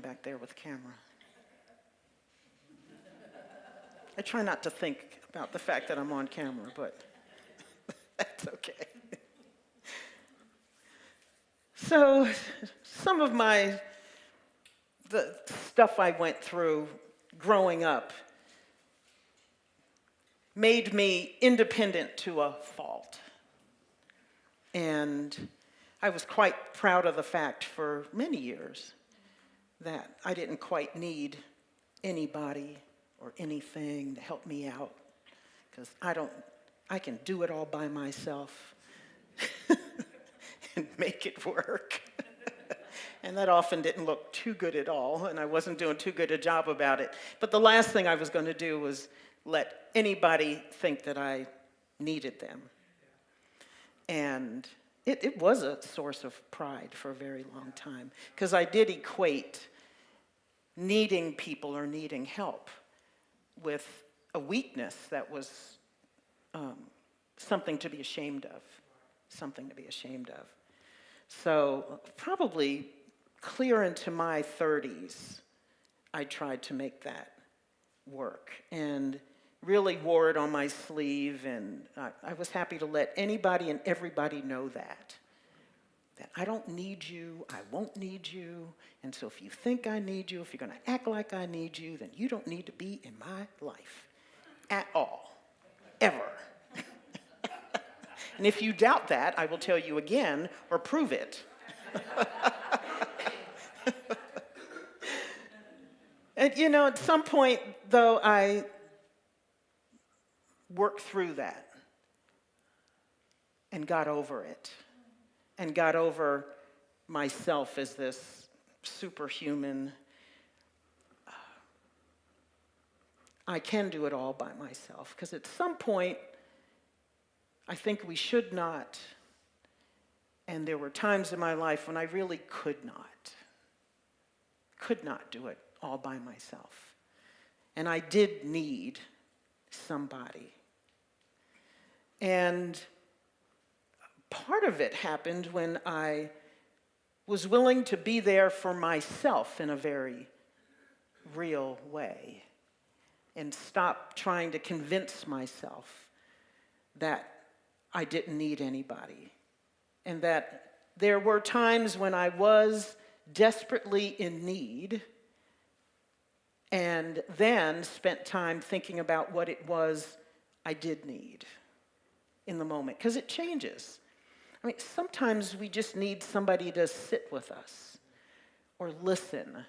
back there with the camera. I try not to think about the fact that I'm on camera, but that's okay. So some of the stuff I went through growing up made me independent to a fault. And I was quite proud of the fact for many years that I didn't quite need anybody or anything to help me out, because I can do it all by myself and make it work. And that often didn't look too good at all, and I wasn't doing too good a job about it. But the last thing I was going to do was let anybody think that I needed them. And it was a source of pride for a very long time, because I did equate needing people or needing help with a weakness that was something to be ashamed of, So probably clear into my 30s, I tried to make that work and really wore it on my sleeve, and I was happy to let anybody and everybody know that I don't need you, I won't need you, and so if you think I need you, if you're going to act like I need you, then you don't need to be in my life at all, ever. And if you doubt that, I will tell you again or prove it. And at some point, though, I worked through that and got over it and got over myself as this superhuman. I can do it all by myself, because at some point, I think we should not. And there were times in my life when I really could not do it all by myself. And I did need somebody. And part of it happened when I was willing to be there for myself in a very real way and stop trying to convince myself that I didn't need anybody, and that there were times when I was desperately in need and then spent time thinking about what it was I did need in the moment, because it changes. I mean, sometimes we just need somebody to sit with us or listen.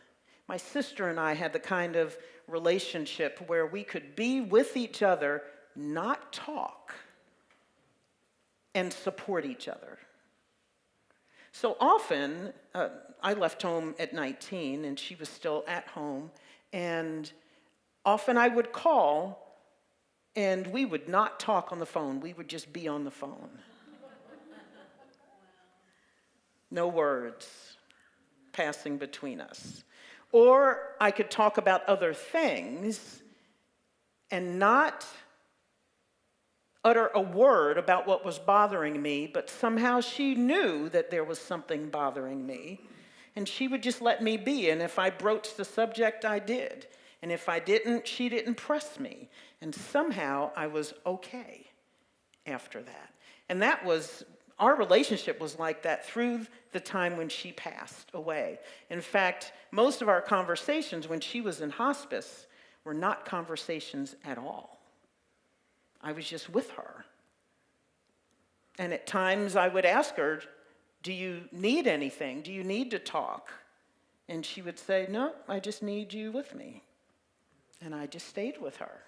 My sister and I had the kind of relationship where we could be with each other, not talk, and support each other. So often, I left home at 19, and she was still at home, and often I would call, and we would not talk on the phone. We would just be on the phone. No words passing between us. Or I could talk about other things and not utter a word about what was bothering me, but somehow she knew that there was something bothering me, and she would just let me be. And if I broached the subject, I did. And if I didn't, she didn't press me. And somehow I was okay after that. And our relationship was like that through the time when she passed away. In fact, most of our conversations when she was in hospice were not conversations at all. I was just with her. And at times I would ask her, do you need anything? Do you need to talk? And she would say, no, I just need you with me. And I just stayed with her.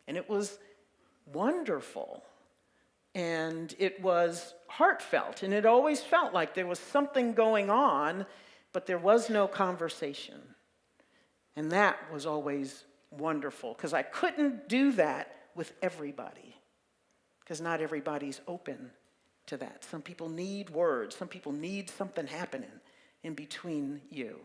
And it was wonderful. And it was heartfelt. And it always felt like there was something going on, but there was no conversation. And that was always wonderful, because I couldn't do that with everybody, because not everybody's open to that. Some people need words. Some people need something happening in between you.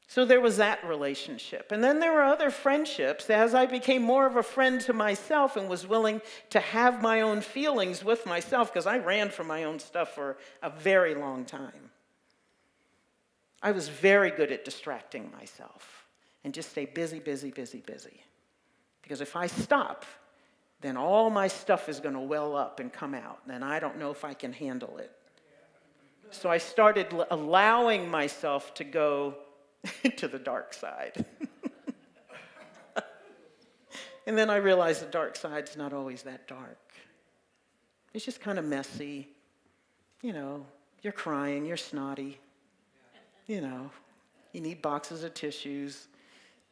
So there was that relationship. And then there were other friendships. As I became more of a friend to myself and was willing to have my own feelings with myself, because I ran from my own stuff for a very long time. I was very good at distracting myself and just stay busy, busy, busy, busy. Because if I stop, then all my stuff is going to well up and come out, and I don't know if I can handle it. So I started allowing myself to go to the dark side. And then I realized the dark side's not always that dark. It's just kind of messy. You know, you're crying, you're snotty. You know, you need boxes of tissues.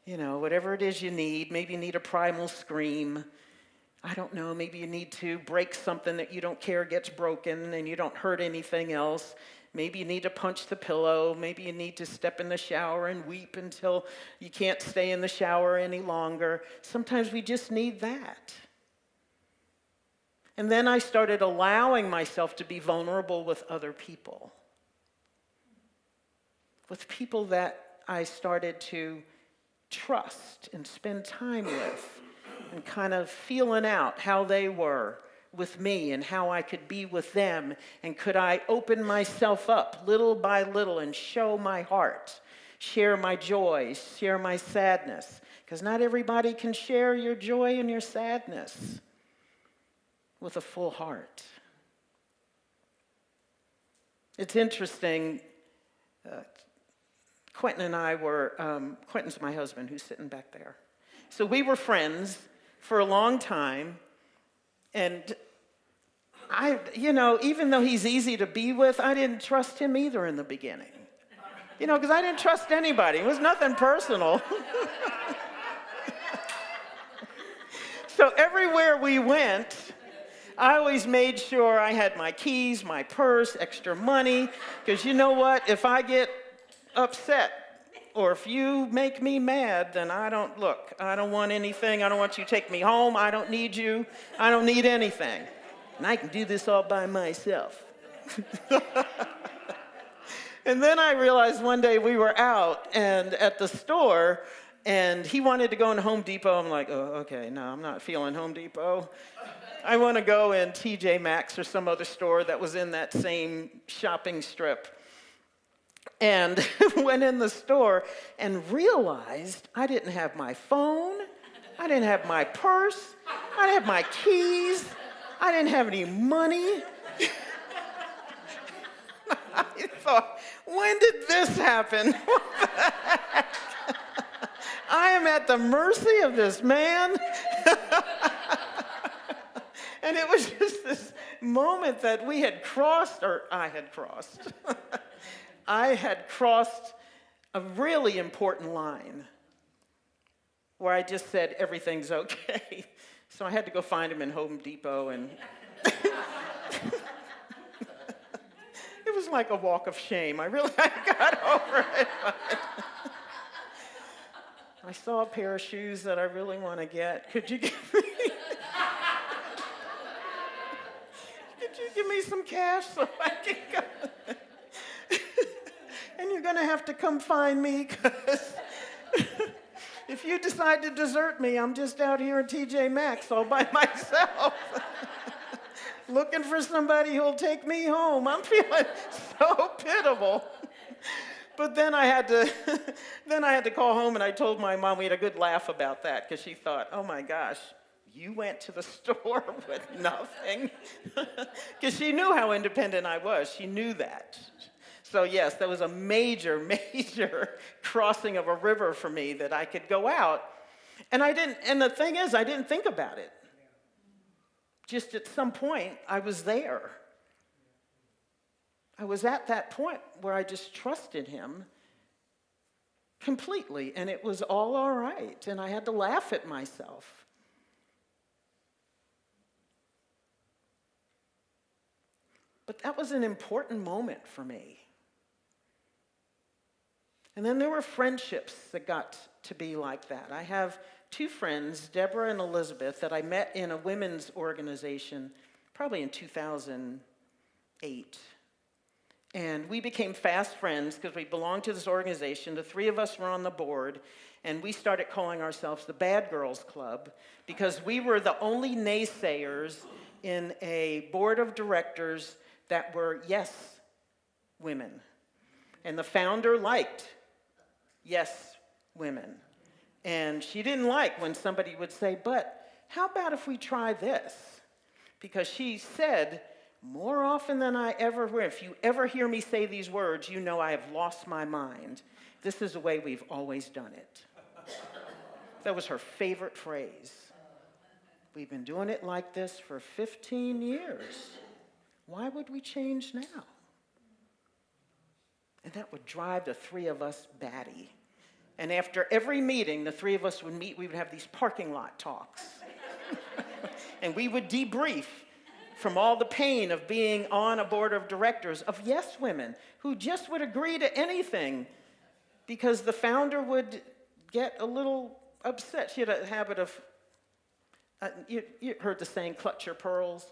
You know, whatever it is you need. Maybe you need a primal scream. I don't know, maybe you need to break something that you don't care gets broken and you don't hurt anything else. Maybe you need to punch the pillow. Maybe you need to step in the shower and weep until you can't stay in the shower any longer. Sometimes we just need that. And then I started allowing myself to be vulnerable with other people. With people that I started to trust and spend time with and kind of feeling out how they were with me and how I could be with them, and could I open myself up little by little and show my heart, share my joy, share my sadness, because not everybody can share your joy and your sadness with a full heart. It's interesting, Quentin and I were, Quentin's my husband who's sitting back there. So we were friends for a long time, and even though he's easy to be with, I didn't trust him either in the beginning. Because I didn't trust anybody. It was nothing personal. So everywhere we went, I always made sure I had my keys, my purse, extra money, because you know what? If I get upset, or if you make me mad, then I don't want anything. I don't want you to take me home. I don't need you. I don't need anything. And I can do this all by myself. And then I realized one day we were out and at the store, and he wanted to go in Home Depot. I'm like, oh, okay, no, I'm not feeling Home Depot. I want to go in TJ Maxx or some other store that was in that same shopping strip. And went in the store and realized I didn't have my phone, I didn't have my purse, I didn't have my keys, I didn't have any money. I thought, when did this happen? I am at the mercy of this man. And it was just this moment that we had crossed, or I had crossed. I had crossed a really important line where I just said, everything's okay. So I had to go find him in Home Depot, and it was like a walk of shame. I got over it. But I saw a pair of shoes that I really want to get. Could you give me some cash so I can go? And you're going to have to come find me, because if you decide to desert me, I'm just out here at TJ Maxx all by myself, looking for somebody who'll take me home. I'm feeling so pitiable. But then I had to call home, and I told my mom. We had a good laugh about that, because she thought, oh my gosh, you went to the store with nothing? Because she knew how independent I was. She knew that. So yes, that was a major, major crossing of a river for me, that I could go out. And the thing is, I didn't think about it. Just at some point, I was there. I was at that point where I just trusted him completely, and it was all right, and I had to laugh at myself. But that was an important moment for me. And then there were friendships that got to be like that. I have two friends, Deborah and Elizabeth, that I met in a women's organization probably in 2008. And we became fast friends because we belonged to this organization. The three of us were on the board, and we started calling ourselves the Bad Girls Club because we were the only naysayers in a board of directors that were yes women. And the founder liked yes women. And she didn't like when somebody would say, but how about if we try this? Because she said, more often than I ever will, if you ever hear me say these words, you know I have lost my mind. This is the way we've always done it. That was her favorite phrase. We've been doing it like this for 15 years. Why would we change now? And that would drive the three of us batty. And after every meeting, the three of us would meet, we would have these parking lot talks. And we would debrief from all the pain of being on a board of directors of yes women who just would agree to anything because the founder would get a little upset. She had a habit of, you heard the saying, clutch your pearls.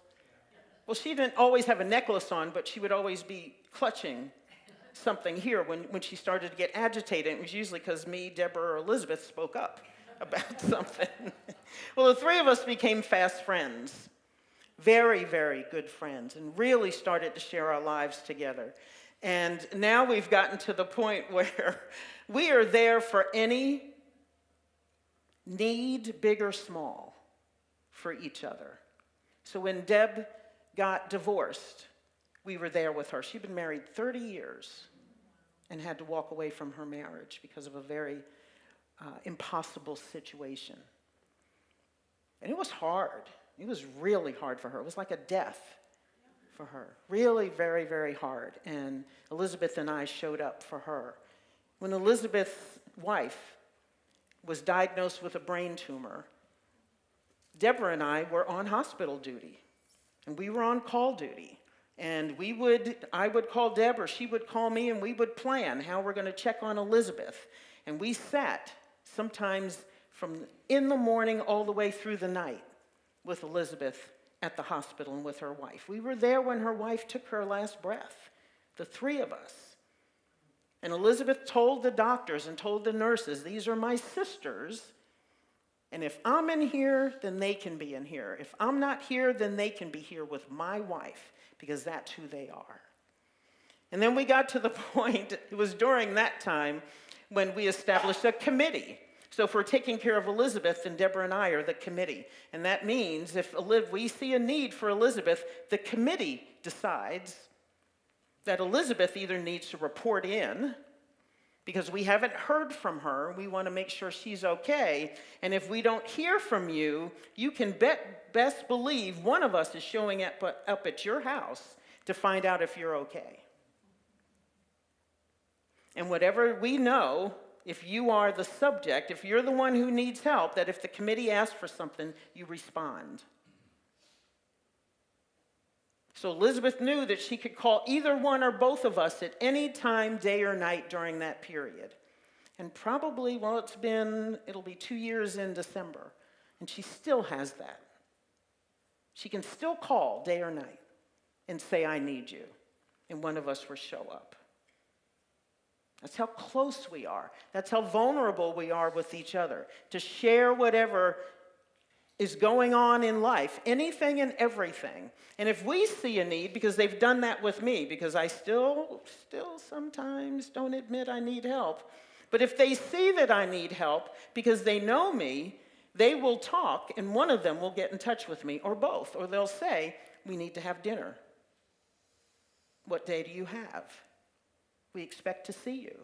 Well, she didn't always have a necklace on, but she would always be clutching something here when she started to get agitated. It was usually because me, Deborah, or Elizabeth spoke up about something. Well, the three of us became fast friends, very, very good friends, and really started to share our lives together. And now we've gotten to the point where we are there for any need, big or small, for each other. So when Deb got divorced, we were there with her. She'd been married 30 years and had to walk away from her marriage because of a very impossible situation. And it was hard. It was really hard for her. It was like a death for her. Really, very, very hard. And Elizabeth and I showed up for her. When Elizabeth's wife was diagnosed with a brain tumor, Deborah and I were on hospital duty, and we were on call duty. And I would call Deborah, she would call me, and we would plan how we're going to check on Elizabeth. And we sat sometimes from in the morning all the way through the night with Elizabeth at the hospital and with her wife. We were there when her wife took her last breath, the three of us. And Elizabeth told the doctors and told the nurses, these are my sisters, and if I'm in here, then they can be in here. If I'm not here, then they can be here with my wife, because that's who they are. And then we got to the point, it was during that time, when we established a committee. So if we're taking care of Elizabeth, then Deborah and I are the committee. And that means if we see a need for Elizabeth, the committee decides that Elizabeth either needs to report in, because we haven't heard from her, we want to make sure she's okay. And if we don't hear from you, you can best believe one of us is showing up at your house to find out if you're okay. And whatever we know, if you are the subject, if you're the one who needs help, that if the committee asks for something, you respond. So Elizabeth knew that she could call either one or both of us at any time, day or night during that period. And probably, it'll be 2 years in December, and she still has that. She can still call day or night and say, I need you, and one of us will show up. That's how close we are. That's how vulnerable we are with each other, to share whatever is going on in life, anything and everything. And if we see a need, because they've done that with me, because I still sometimes don't admit I need help, but if they see that I need help because they know me, they will talk, and one of them will get in touch with me, or both, or they'll say, we need to have dinner. What day do you have? We expect to see you.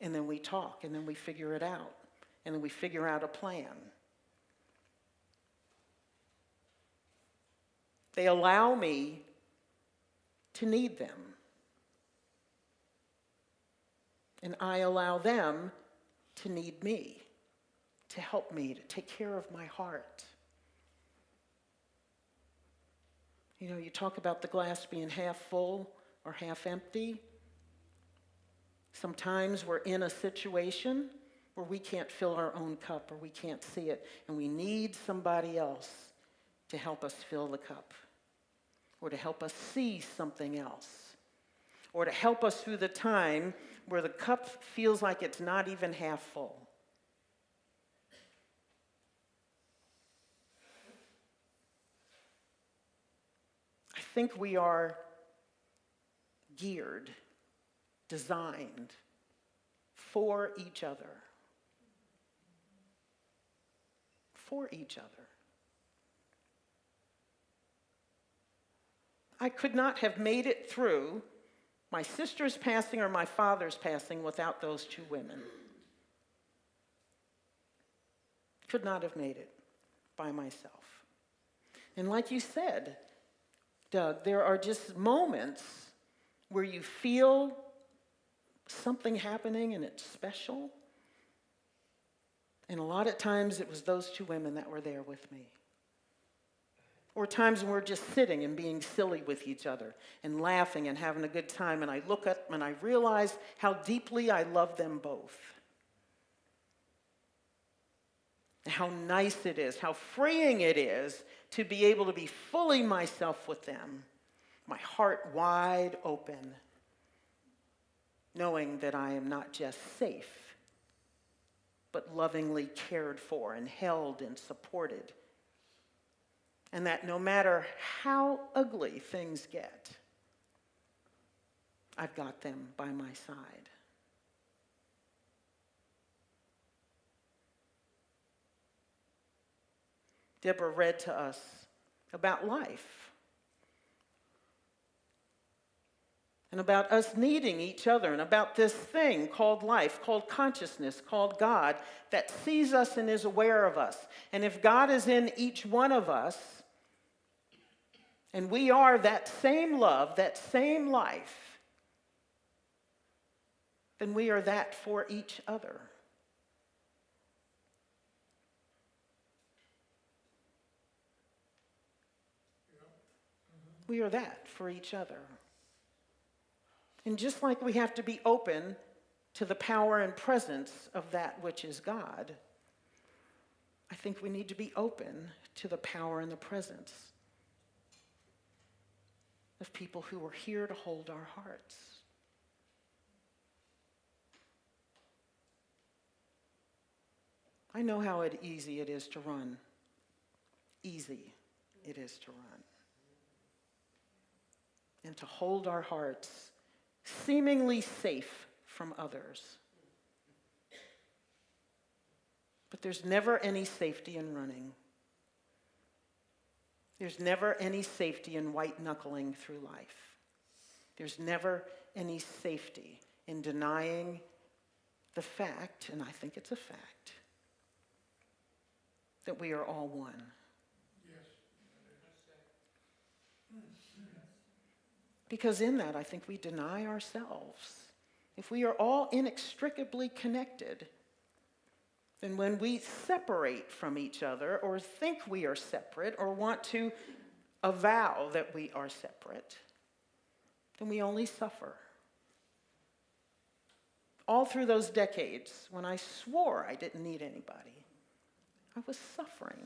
And then we talk, and then we figure it out, and then we figure out a plan. They allow me to need them. And I allow them to need me, to help me, to take care of my heart. You know, you talk about the glass being half full or half empty. Sometimes we're in a situation where we can't fill our own cup or we can't see it, and we need somebody else to help us fill the cup, or to help us see something else, or to help us through the time where the cup feels like it's not even half full. I think we are geared designed for each other. For each other. I could not have made it through my sister's passing or my father's passing without those two women. Could not have made it by myself. And like you said, Doug, there are just moments where you feel something happening and it's special. And a lot of times it was those two women that were there with me. Or times when we're just sitting and being silly with each other and laughing and having a good time, and I look up and I realize how deeply I love them both. And how nice it is, how freeing it is to be able to be fully myself with them, my heart wide open, knowing that I am not just safe, but lovingly cared for and held and supported. And that no matter how ugly things get, I've got them by my side. Deborah read to us about life and about us needing each other and about this thing called life, called consciousness, called God, that sees us and is aware of us. And if God is in each one of us, and we are that same love, that same life, then we are that for each other. We are that for each other. And just like we have to be open to the power and presence of that which is God, I think we need to be open to the power and the presence of people who are here to hold our hearts. I know how easy it is to run. Easy it is to run. And to hold our hearts seemingly safe from others. But there's never any safety in running. There's never any safety in white-knuckling through life. There's never any safety in denying the fact, and I think it's a fact, that we are all one. Because in that, I think we deny ourselves. If we are all inextricably connected, then when we separate from each other or think we are separate or want to avow that we are separate, then we only suffer. All through those decades, when I swore I didn't need anybody, I was suffering.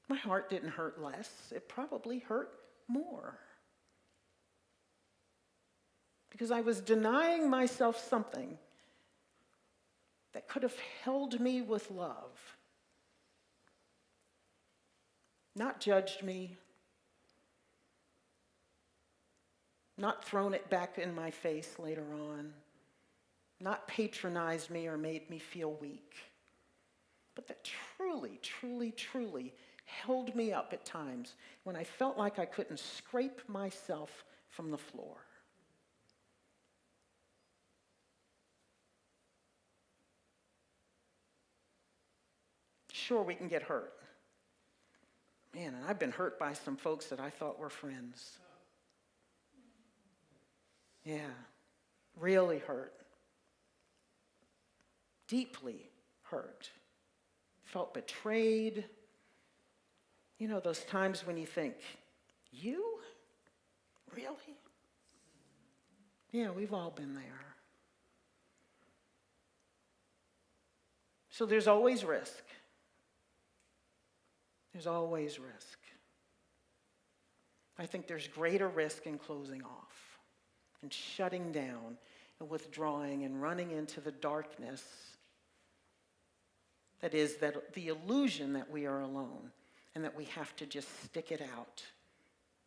My heart didn't hurt less. It probably hurt more. Because I was denying myself something that could have held me with love. Not judged me. Not thrown it back in my face later on. Not patronized me or made me feel weak. But that truly, truly, truly held me up at times when I felt like I couldn't scrape myself from the floor. Sure, we can get hurt. Man, and I've been hurt by some folks that I thought were friends. Yeah, really hurt. Deeply hurt. Felt betrayed. You know, those times when you think, you? Really? Yeah, we've all been there. So there's always risk. There's always risk. I think there's greater risk in closing off and shutting down and withdrawing and running into the darkness that is that the illusion that we are alone and that we have to just stick it out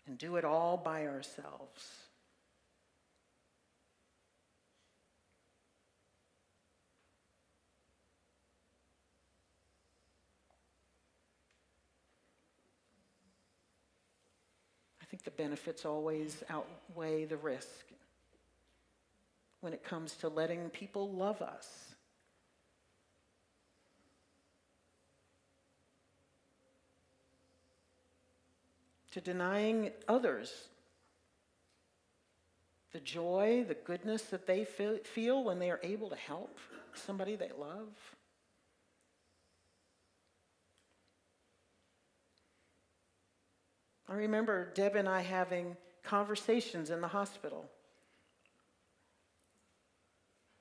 and do it all by ourselves. I think the benefits always outweigh the risk when it comes to letting people love us. To denying others the joy, the goodness that they feel when they are able to help somebody they love. I remember Deb and I having conversations in the hospital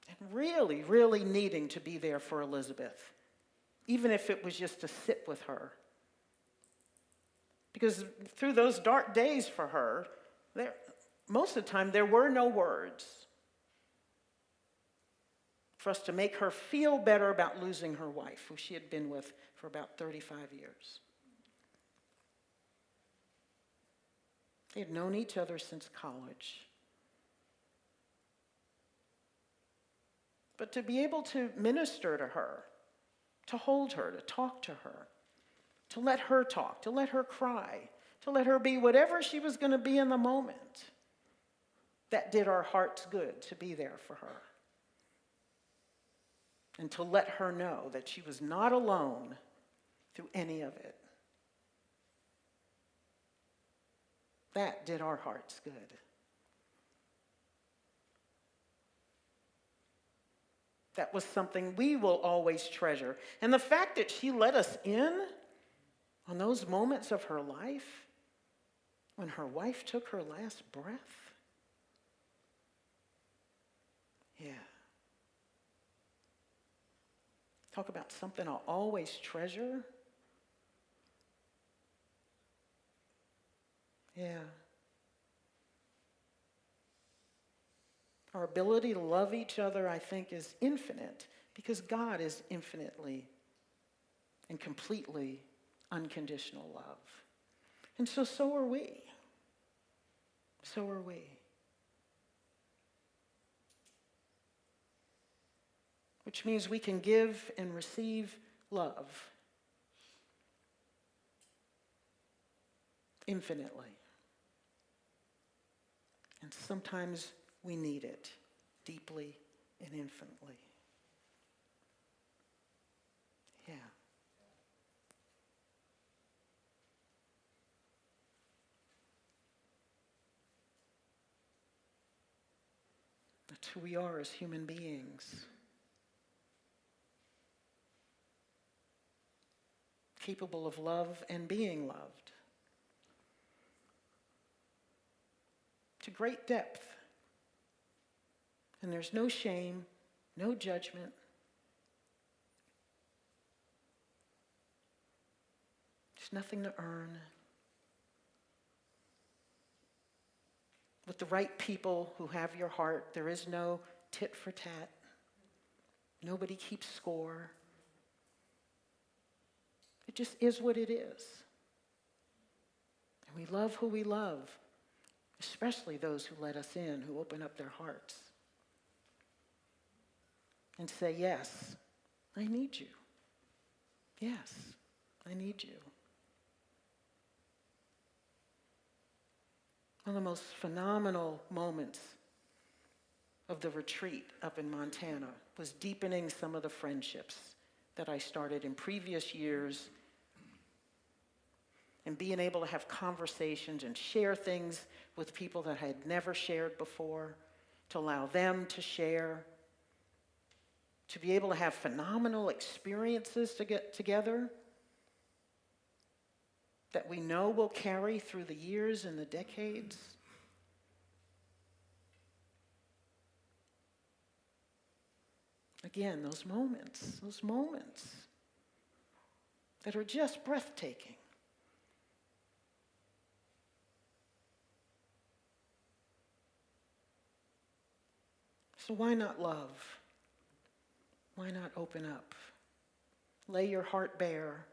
and really, really needing to be there for Elizabeth, even if it was just to sit with her. Because through those dark days for her, most of the time there were no words for us to make her feel better about losing her wife, who she had been with for about 35 years. They had known each other since college. But to be able to minister to her, to hold her, to talk to her, to let her talk, to let her cry, to let her be whatever she was going to be in the moment, that did our hearts good to be there for her. And to let her know that she was not alone through any of it. That did our hearts good. That was something we will always treasure. And the fact that she let us in on those moments of her life, when her wife took her last breath, yeah. Talk about something I'll always treasure. Yeah. Our ability to love each other, I think, is infinite because God is infinitely and completely unconditional love. And so are we. So are we. Which means we can give and receive love infinitely. And sometimes we need it deeply and infinitely. Yeah. That's who we are as human beings. Capable of love and being loved. To great depth. And there's no shame, no judgment. There's nothing to earn. With the right people who have your heart, there is no tit for tat. Nobody keeps score. It just is what it is. And we love who we love, especially those who let us in, who open up their hearts and say, yes, I need you. Yes, I need you. One of the most phenomenal moments of the retreat up in Montana was deepening some of the friendships that I started in previous years and being able to have conversations and share things with people that I had never shared before, to allow them to share, to be able to have phenomenal experiences to get together that we know will carry through the years and the decades. Again, those moments that are just breathtaking. So why not love? Why not open up? Lay your heart bare.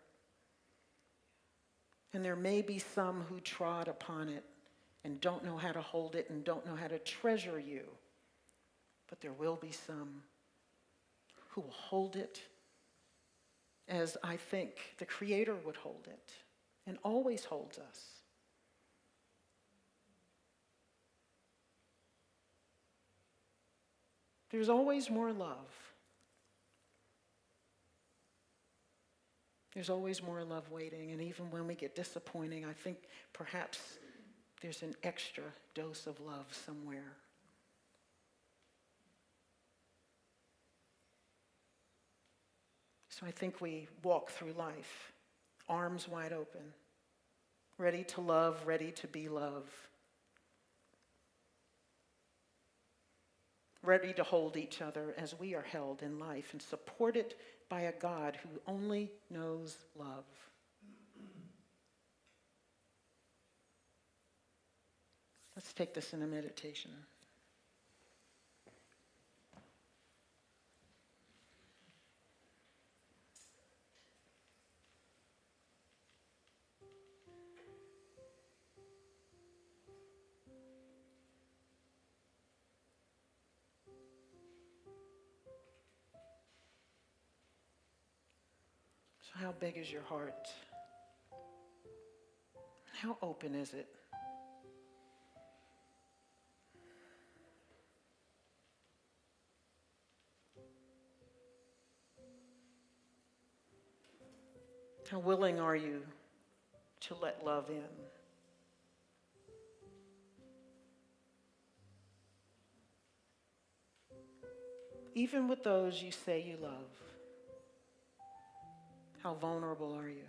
And there may be some who trod upon it and don't know how to hold it and don't know how to treasure you. But there will be some who will hold it as I think the Creator would hold it and always holds us. There's always more love. There's always more love waiting, and even when we get disappointing, I think perhaps there's an extra dose of love somewhere. So I think we walk through life, arms wide open, ready to love, ready to be love, ready to hold each other as we are held in life and supported by a God who only knows love. Let's take this in a meditation. So how big is your heart? How open is it? How willing are you to let love in? Even with those you say you love, how vulnerable are you?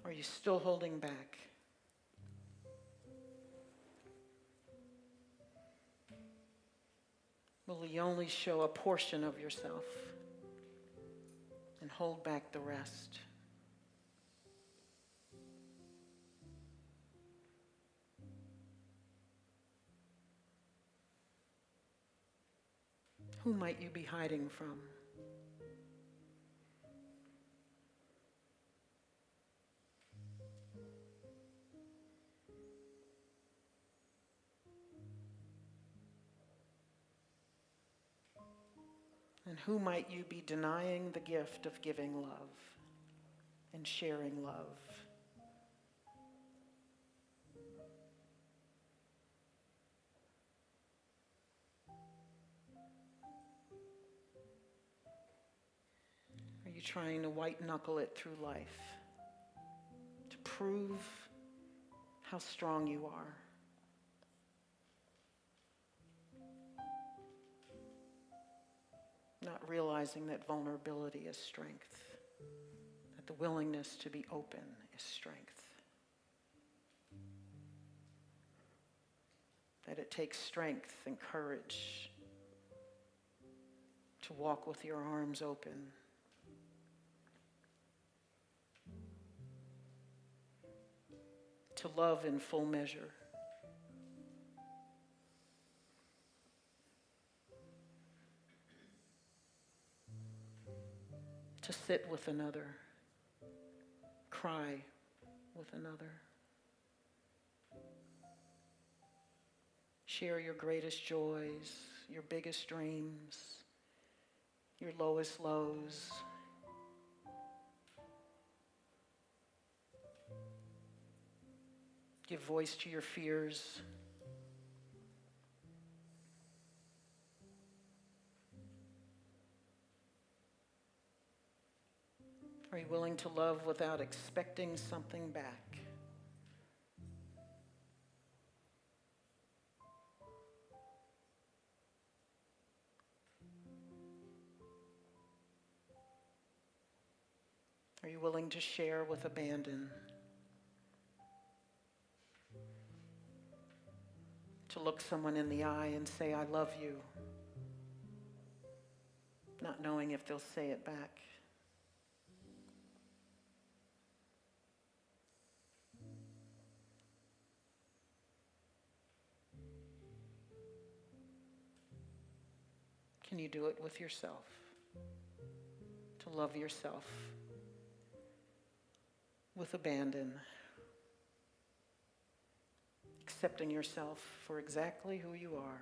Are you still holding back? Will you only show a portion of yourself and hold back the rest? Who might you be hiding from? And who might you be denying the gift of giving love and sharing love? Are you trying to white knuckle it through life to prove how strong you are? Not realizing that vulnerability is strength, that the willingness to be open is strength, that it takes strength and courage to walk with your arms open, to love in full measure. To sit with another, cry with another, share your greatest joys, your biggest dreams, your lowest lows. Give voice to your fears. Are you willing to love without expecting something back? Are you willing to share with abandon? To look someone in the eye and say, I love you, not knowing if they'll say it back. Can you do it with yourself? To love yourself with abandon, accepting yourself for exactly who you are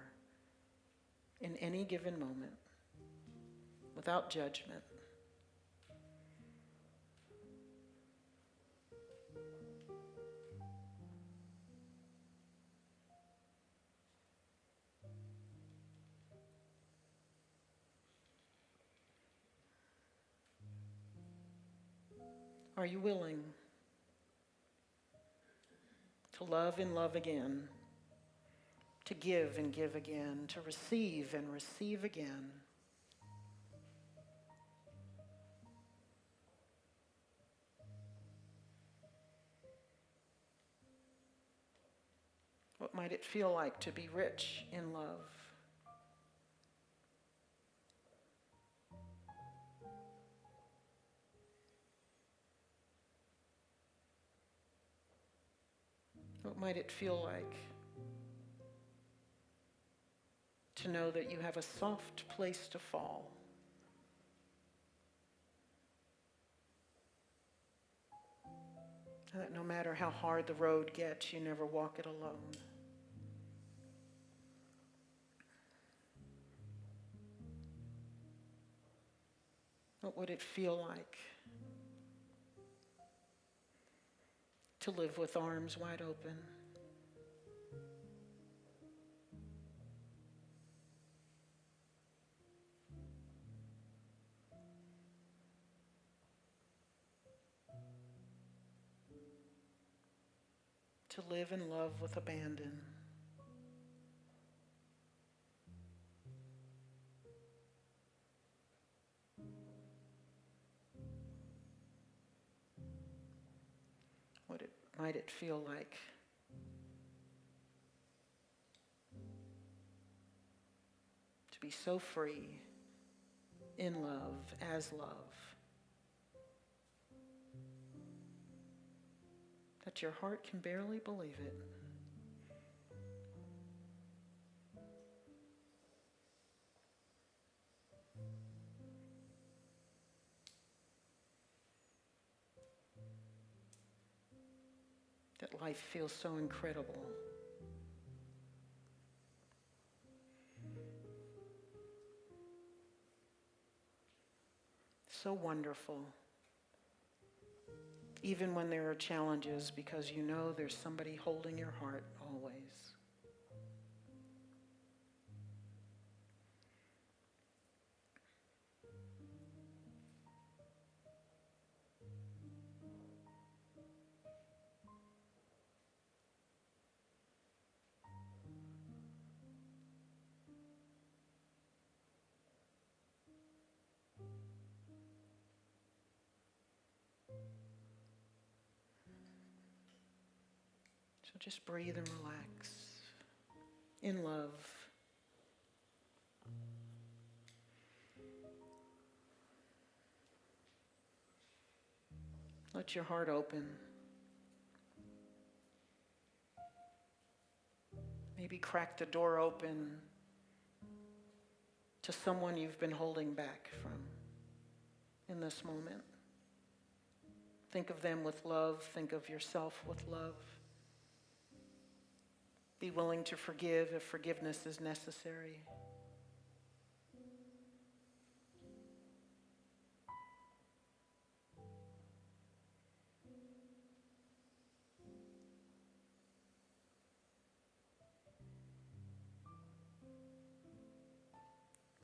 in any given moment, without judgment. Are you willing to love and love again, to give and give again, to receive and receive again? What might it feel like to be rich in love? What might it feel like to know that you have a soft place to fall? That no matter how hard the road gets, you never walk it alone. What would it feel like to live with arms wide open? To live and love with abandon. Might it feel like to be so free in love, as love, that your heart can barely believe it? That life feels so incredible. So wonderful. Even when there are challenges, because you know there's somebody holding your heart always. So just breathe and relax in love. Let your heart open. Maybe crack the door open to someone you've been holding back from in this moment. Think of them with love. Think of yourself with love. Be willing to forgive if forgiveness is necessary.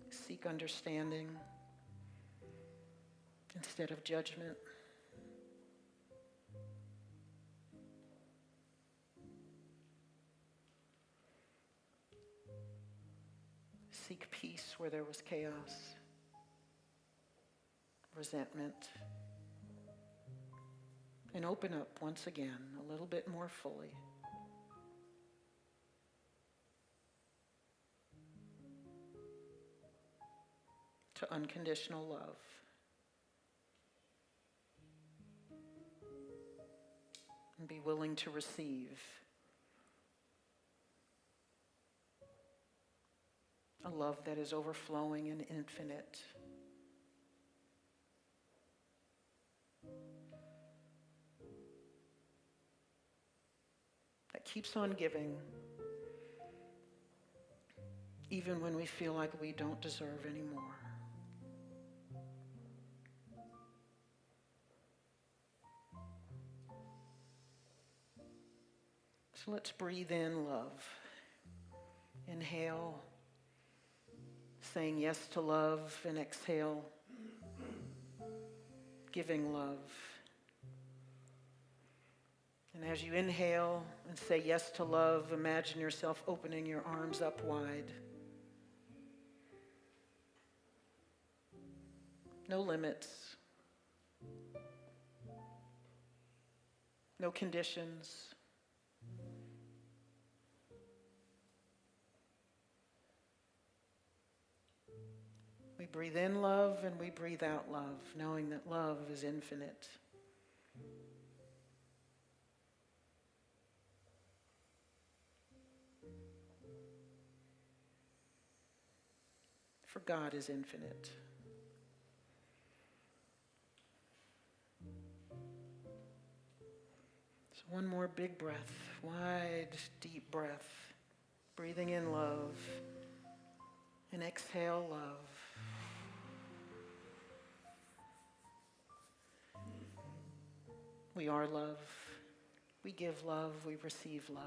Seek understanding instead of judgment. Seek peace where there was chaos, resentment, and open up once again a little bit more fully. To unconditional love. And be willing to receive a love that is overflowing and infinite. That keeps on giving, even when we feel like we don't deserve anymore. So let's breathe in love. Inhale, saying yes to love, and exhale, giving love. And as you inhale and say yes to love, imagine yourself opening your arms up wide. No limits. No conditions. We breathe in love and we breathe out love, knowing that love is infinite. For God is infinite. So one more big breath, wide, deep breath, breathing in love, and exhale love. We are love. We give love. We receive love.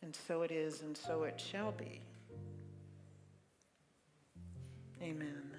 And so it is, and so it shall be. Amen.